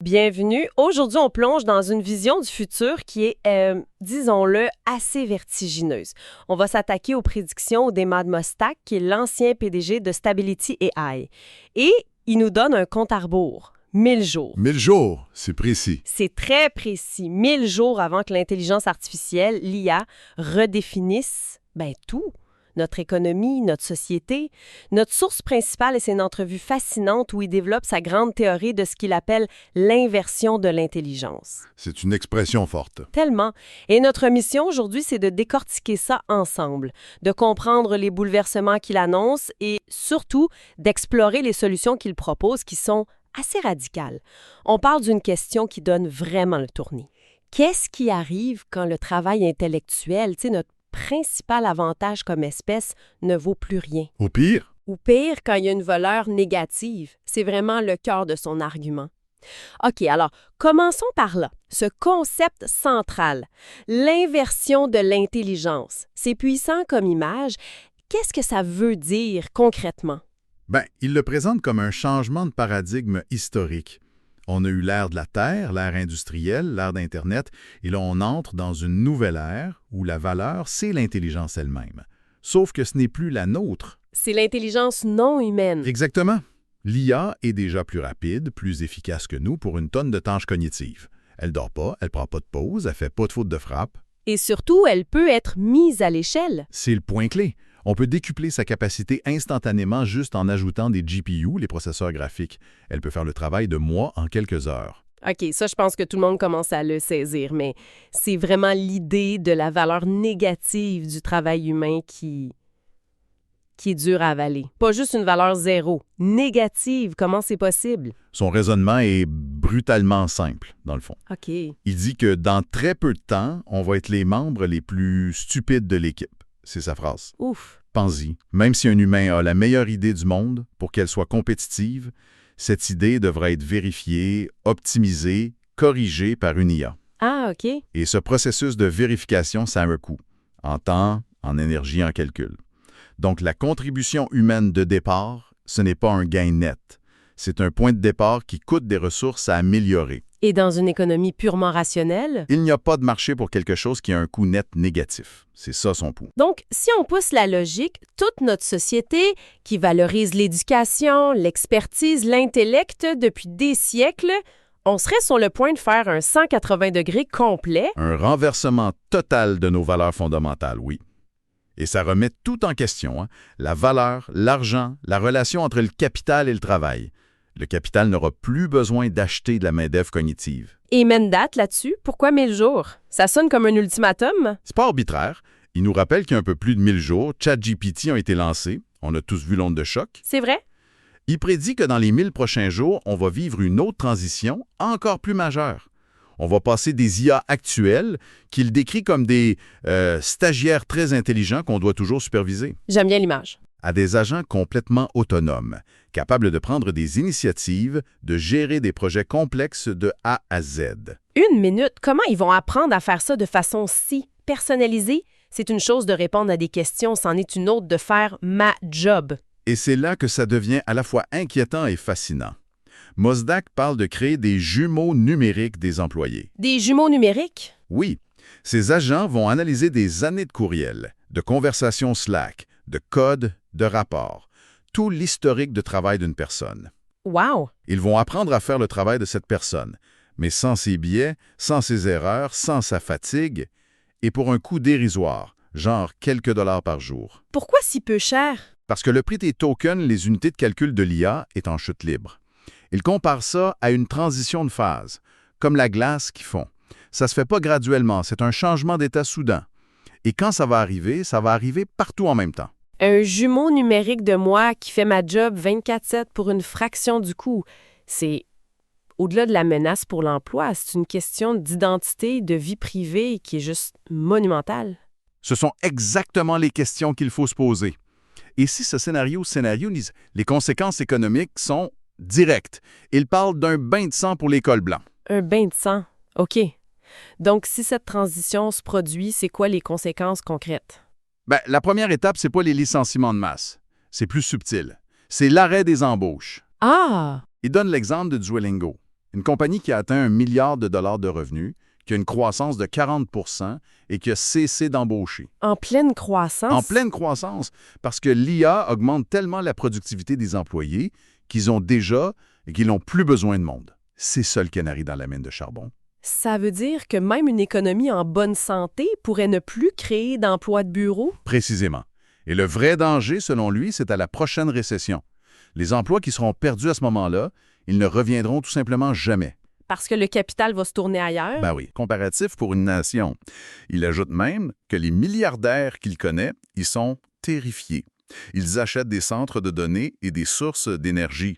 Bienvenue. Aujourd'hui, on plonge dans une vision du futur qui est, disons-le, assez vertigineuse. On va s'attaquer aux prédictions d'Emad Mostaque, qui est l'ancien PDG de Stability AI. Et il nous donne un compte à rebours. 1000 jours. 1000 jours, c'est précis. C'est très précis. 1000 jours avant que l'intelligence artificielle, l'IA, redéfinisse, tout. Notre économie, notre société. Notre source principale est une entrevue fascinante où il développe sa grande théorie de ce qu'il appelle l'inversion de l'intelligence. C'est une expression forte. Tellement. Et notre mission aujourd'hui, c'est de décortiquer ça ensemble, de comprendre les bouleversements qu'il annonce et surtout d'explorer les solutions qu'il propose qui sont assez radicales. On parle d'une question qui donne vraiment le tournis. Qu'est-ce qui arrive quand le travail intellectuel, notre principal avantage comme espèce, ne vaut plus rien? Au pire, Ou pire, quand il y a une valeur négative. C'est vraiment le cœur de son argument. OK, alors, commençons par là. Ce concept central, l'inversion de l'intelligence. C'est puissant comme image. Qu'est-ce que ça veut dire concrètement? il le présente comme un changement de paradigme historique. On a eu l'ère de la Terre, l'ère industrielle, l'ère d'Internet, et là on entre dans une nouvelle ère où la valeur, c'est l'intelligence elle-même. Sauf que ce n'est plus la nôtre. C'est l'intelligence non humaine. Exactement. L'IA est déjà plus rapide, plus efficace que nous pour une tonne de tâches cognitives. Elle dort pas, elle prend pas de pause, elle fait pas de faute de frappe. Et surtout, elle peut être mise à l'échelle. C'est le point clé. On peut décupler sa capacité instantanément juste en ajoutant des GPU, les processeurs graphiques. Elle peut faire le travail de moi en quelques heures. OK, ça, je pense que tout le monde commence à le saisir, mais c'est vraiment l'idée de la valeur négative du travail humain qui est dure à avaler. Pas juste une valeur zéro. Négative, comment c'est possible? Son raisonnement est brutalement simple, dans le fond. OK. Il dit que dans très peu de temps, on va être les membres les plus stupides de l'équipe. C'est sa phrase. Ouf. Pense-y. Même si un humain a la meilleure idée du monde, pour qu'elle soit compétitive, cette idée devra être vérifiée, optimisée, corrigée par une IA. Ah, OK. Et ce processus de vérification, ça a un coût. En temps, en énergie, en calcul. Donc, la contribution humaine de départ, ce n'est pas un gain net. C'est un point de départ qui coûte des ressources à améliorer. Et dans une économie purement rationnelle? Il n'y a pas de marché pour quelque chose qui a un coût net négatif. C'est ça son pouls. Donc, si on pousse la logique, toute notre société, qui valorise l'éducation, l'expertise, l'intellect depuis des siècles, on serait sur le point de faire un 180 degrés complet. Un renversement total de nos valeurs fondamentales, oui. Et ça remet tout en question, hein? La valeur, l'argent, la relation entre le capital et le travail. Le capital n'aura plus besoin d'acheter de la main-d'œuvre cognitive. Et même date là-dessus, pourquoi 1000 jours? Ça sonne comme un ultimatum? C'est pas arbitraire. Il nous rappelle qu'il y a un peu plus de 1000 jours, ChatGPT a été lancé. On a tous vu l'onde de choc. C'est vrai? Il prédit que dans les 1000 prochains jours, on va vivre une autre transition encore plus majeure. On va passer des IA actuels qu'il décrit comme des stagiaires très intelligents qu'on doit toujours superviser, J'aime bien l'image. à des agents complètement autonomes, capables de prendre des initiatives, de gérer des projets complexes de A à Z. Une minute, comment ils vont apprendre à faire ça de façon si personnalisée? C'est une chose de répondre à des questions, c'en est une autre de faire ma job. Et c'est là que ça devient à la fois inquiétant et fascinant. Mosdak parle de créer des jumeaux numériques des employés. Des jumeaux numériques? Oui, ces agents vont analyser des années de courriels, de conversations Slack, de codes, de rapports, tout l'historique de travail d'une personne. Wow! Ils vont apprendre à faire le travail de cette personne, mais sans ses biais, sans ses erreurs, sans sa fatigue, et pour un coût dérisoire, genre quelques dollars par jour. Pourquoi si peu cher? Parce que le prix des tokens, les unités de calcul de l'IA, est en chute libre. Il compare ça à une transition de phase, comme la glace qu'ils font. Ça ne se fait pas graduellement, c'est un changement d'état soudain. Et quand ça va arriver partout en même temps. Un jumeau numérique de moi qui fait ma job 24/7 pour une fraction du coût. C'est au-delà de la menace pour l'emploi, c'est une question d'identité, de vie privée qui est juste monumentale. Ce sont exactement les questions qu'il faut se poser. Et si ce scénario les conséquences économiques sont directes. Il parle d'un bain de sang pour l'école blanc. Un bain de sang. OK. Donc, si cette transition se produit, c'est quoi les conséquences concrètes? La première étape, c'est pas les licenciements de masse. C'est plus subtil. C'est l'arrêt des embauches. Ah! Il donne l'exemple de Duolingo. Une compagnie qui a atteint 1 milliard de dollars de revenus, qui a une croissance de 40 et qui a cessé d'embaucher. En pleine croissance? En pleine croissance, parce que l'IA augmente tellement la productivité des employés qu'ils ont déjà et qu'ils n'ont plus besoin de monde. C'est ça le canari dans la mine de charbon. Ça veut dire que même une économie en bonne santé pourrait ne plus créer d'emplois de bureau? Précisément. Et le vrai danger, selon lui, c'est à la prochaine récession. Les emplois qui seront perdus à ce moment-là, ils ne reviendront tout simplement jamais. Parce que le capital va se tourner ailleurs? Ben oui, comparatif pour une nation. Il ajoute même que les milliardaires qu'il connaît, ils sont terrifiés. Ils achètent des centres de données et des sources d'énergie.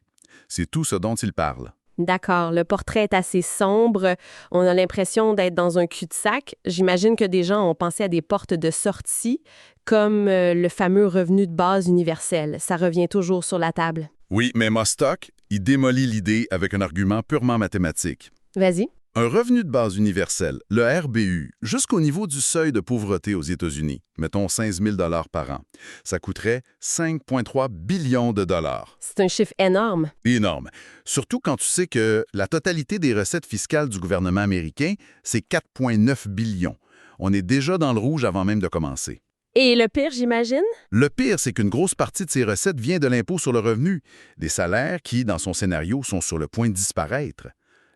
C'est tout ce dont il parle. D'accord, le portrait est assez sombre. On a l'impression d'être dans un cul-de-sac. J'imagine que des gens ont pensé à des portes de sortie, comme le fameux revenu de base universel. Ça revient toujours sur la table. Oui, mais Mostock, il démolit l'idée avec un argument purement mathématique. Vas-y. Un revenu de base universel, le RBU, jusqu'au niveau du seuil de pauvreté aux États-Unis, mettons 16 000 $ par an, ça coûterait 5,3 billions de dollars. C'est un chiffre énorme. Énorme. Surtout quand tu sais que la totalité des recettes fiscales du gouvernement américain, c'est 4,9 billions. On est déjà dans le rouge avant même de commencer. Et le pire, j'imagine? Le pire, c'est qu'une grosse partie de ces recettes vient de l'impôt sur le revenu, des salaires qui, dans son scénario, sont sur le point de disparaître.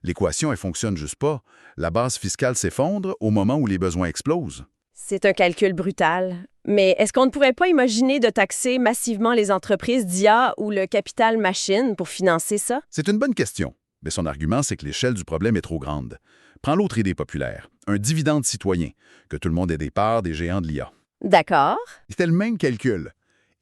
L'équation, elle fonctionne juste pas. La base fiscale s'effondre au moment où les besoins explosent. C'est un calcul brutal. Mais est-ce qu'on ne pourrait pas imaginer de taxer massivement les entreprises d'IA ou le capital machine pour financer ça? C'est une bonne question, mais son argument, c'est que l'échelle du problème est trop grande. Prends l'autre idée populaire, un dividende citoyen, que tout le monde ait des parts des géants de l'IA. D'accord. C'était le même calcul.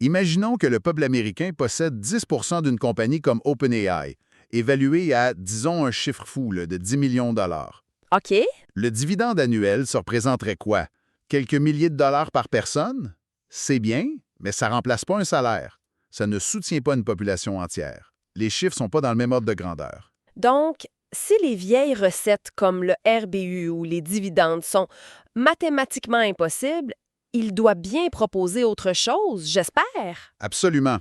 Imaginons que le peuple américain possède 10 % d'une compagnie comme OpenAI, évaluée à, disons, un chiffre fou de 10 millions de dollars. OK. Le dividende annuel, ça représenterait quoi? Quelques milliers de dollars par personne? C'est bien, mais ça ne remplace pas un salaire. Ça ne soutient pas une population entière. Les chiffres ne sont pas dans le même ordre de grandeur. Donc, si les vieilles recettes comme le RBU ou les dividendes sont mathématiquement impossibles, il doit bien proposer autre chose, j'espère. Absolument.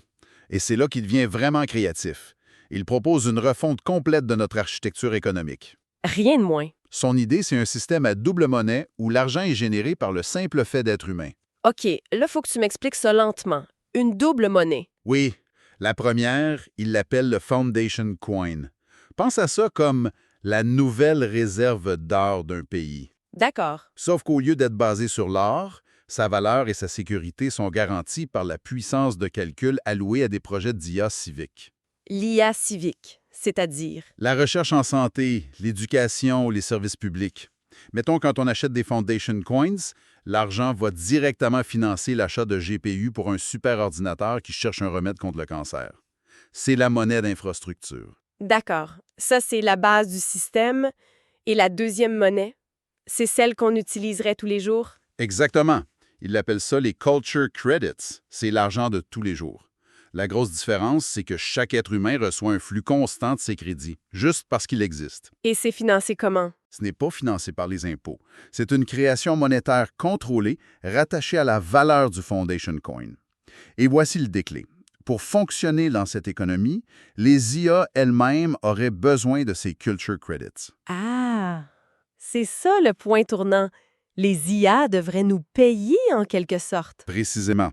Et c'est là qu'il devient vraiment créatif. Il propose une refonte complète de notre architecture économique. Rien de moins. Son idée, c'est un système à double monnaie où l'argent est généré par le simple fait d'être humain. OK, là, faut que tu m'expliques ça lentement. Une double monnaie. Oui, la première, il l'appelle le Foundation Coin. Pense à ça comme la nouvelle réserve d'or d'un pays. D'accord. Sauf qu'au lieu d'être basé sur l'or, sa valeur et sa sécurité sont garanties par la puissance de calcul allouée à des projets d'IA civique. L'IA civique, c'est-à-dire? La recherche en santé, l'éducation ou les services publics. Mettons, quand on achète des Foundation Coins, l'argent va directement financer l'achat de GPU pour un super ordinateur qui cherche un remède contre le cancer. C'est la monnaie d'infrastructure. D'accord. Ça, c'est la base du système. Et la deuxième monnaie, c'est celle qu'on utiliserait tous les jours? Exactement. Ils l'appellent ça les Culture Credits. C'est l'argent de tous les jours. La grosse différence, c'est que chaque être humain reçoit un flux constant de ses crédits, juste parce qu'il existe. Et c'est financé comment? Ce n'est pas financé par les impôts. C'est une création monétaire contrôlée, rattachée à la valeur du Foundation Coin. Et voici le déclic. Pour fonctionner dans cette économie, les IA elles-mêmes auraient besoin de ces Culture Credits. Ah, c'est ça le point tournant. Les IA devraient nous payer en quelque sorte. Précisément.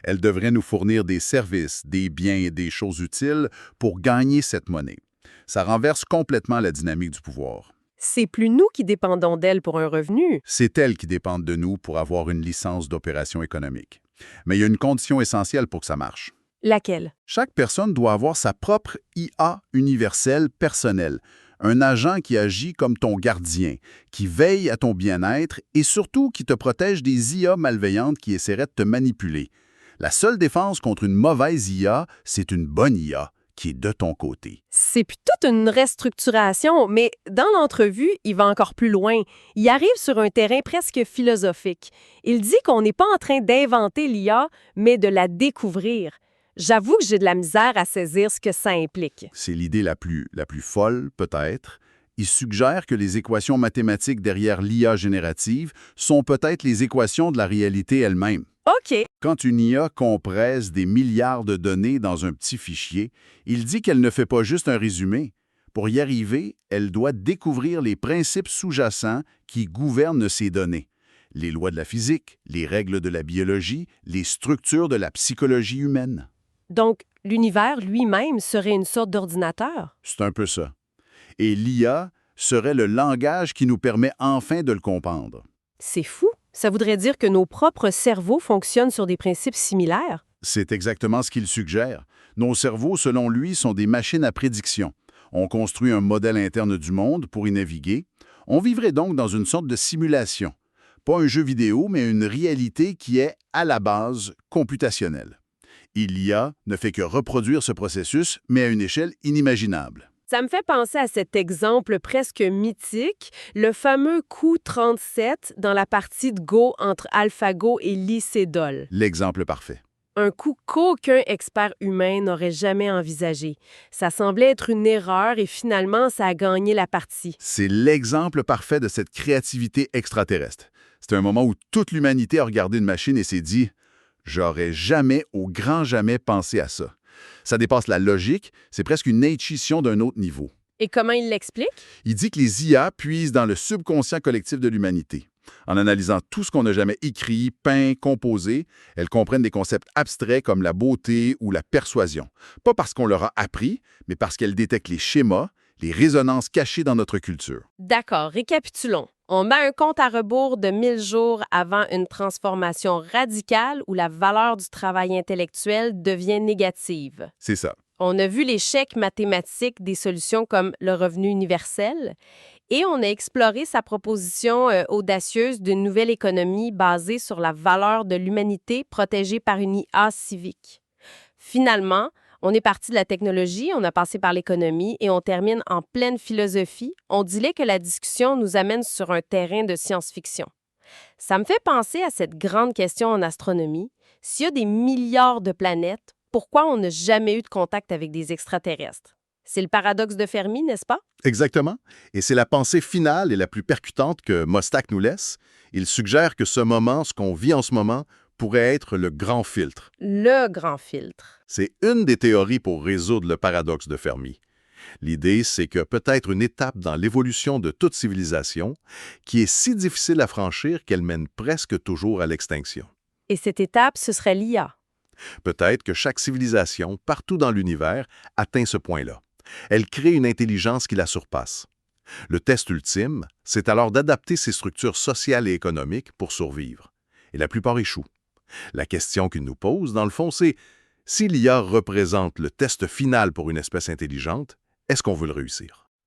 Elles devraient nous fournir des services, des biens et des choses utiles pour gagner cette monnaie. Ça renverse complètement la dynamique du pouvoir. C'est plus nous qui dépendons d'elles pour un revenu. C'est elles qui dépendent de nous pour avoir une licence d'opération économique. Mais il y a une condition essentielle pour que ça marche. Laquelle? Chaque personne doit avoir sa propre IA universelle personnelle, un agent qui agit comme ton gardien, qui veille à ton bien-être et surtout qui te protège des IA malveillantes qui essaieraient de te manipuler. La seule défense contre une mauvaise IA, c'est une bonne IA qui est de ton côté. C'est puis toute une restructuration, mais dans l'entrevue, il va encore plus loin. Il arrive sur un terrain presque philosophique. Il dit qu'on n'est pas en train d'inventer l'IA, mais de la découvrir. J'avoue que j'ai de la misère à saisir ce que ça implique. C'est l'idée la plus folle, peut-être. Il suggère que les équations mathématiques derrière l'IA générative sont peut-être les équations de la réalité elle-même. OK. Quand une IA compresse des milliards de données dans un petit fichier, il dit qu'elle ne fait pas juste un résumé. Pour y arriver, elle doit découvrir les principes sous-jacents qui gouvernent ces données. Les lois de la physique, les règles de la biologie, les structures de la psychologie humaine. Donc, l'univers lui-même serait une sorte d'ordinateur? C'est un peu ça. Et l'IA serait le langage qui nous permet enfin de le comprendre. C'est fou. Ça voudrait dire que nos propres cerveaux fonctionnent sur des principes similaires? C'est exactement ce qu'il suggère. Nos cerveaux, selon lui, sont des machines à prédiction. On construit un modèle interne du monde pour y naviguer. On vivrait donc dans une sorte de simulation. Pas un jeu vidéo, mais une réalité qui est, à la base, computationnelle. L'IA ne fait que reproduire ce processus, mais à une échelle inimaginable. Ça me fait penser à cet exemple presque mythique, le fameux coup 37 dans la partie de Go entre AlphaGo et Lee Sedol. L'exemple parfait. Un coup qu'aucun expert humain n'aurait jamais envisagé. Ça semblait être une erreur et finalement, ça a gagné la partie. C'est l'exemple parfait de cette créativité extraterrestre. C'est un moment où toute l'humanité a regardé une machine et s'est dit « J'aurais jamais, au grand jamais, pensé à ça ». Ça dépasse la logique, c'est presque une intuition d'un autre niveau. Et comment il l'explique? Il dit que les IA puisent dans le subconscient collectif de l'humanité. En analysant tout ce qu'on n'a jamais écrit, peint, composé, elles comprennent des concepts abstraits comme la beauté ou la persuasion. Pas parce qu'on leur a appris, mais parce qu'elles détectent les schémas, les résonances cachées dans notre culture. D'accord, récapitulons. On met un compte à rebours de 1000 jours avant une transformation radicale où la valeur du travail intellectuel devient négative. C'est ça. On a vu l'échec mathématique des solutions comme le revenu universel et on a exploré sa proposition audacieuse d'une nouvelle économie basée sur la valeur de l'humanité protégée par une IA civique. Finalement, on est parti de la technologie, on a passé par l'économie et on termine en pleine philosophie. On dirait que la discussion nous amène sur un terrain de science-fiction. Ça me fait penser à cette grande question en astronomie. S'il y a des milliards de planètes, pourquoi on n'a jamais eu de contact avec des extraterrestres? C'est le paradoxe de Fermi, n'est-ce pas? Exactement. Et c'est la pensée finale et la plus percutante que Mostak nous laisse. Il suggère que ce moment, ce qu'on vit en ce moment, pourrait être le grand filtre. Le grand filtre. C'est une des théories pour résoudre le paradoxe de Fermi. L'idée, c'est que peut-être une étape dans l'évolution de toute civilisation qui est si difficile à franchir qu'elle mène presque toujours à l'extinction. Et cette étape, ce serait l'IA. Peut-être que chaque civilisation, partout dans l'univers, atteint ce point-là. Elle crée une intelligence qui la surpasse. Le test ultime, c'est alors d'adapter ses structures sociales et économiques pour survivre. Et la plupart échouent. La question qu'il nous pose, dans le fond, c'est si l'IA représente le test final pour une espèce intelligente, est-ce qu'on veut le réussir?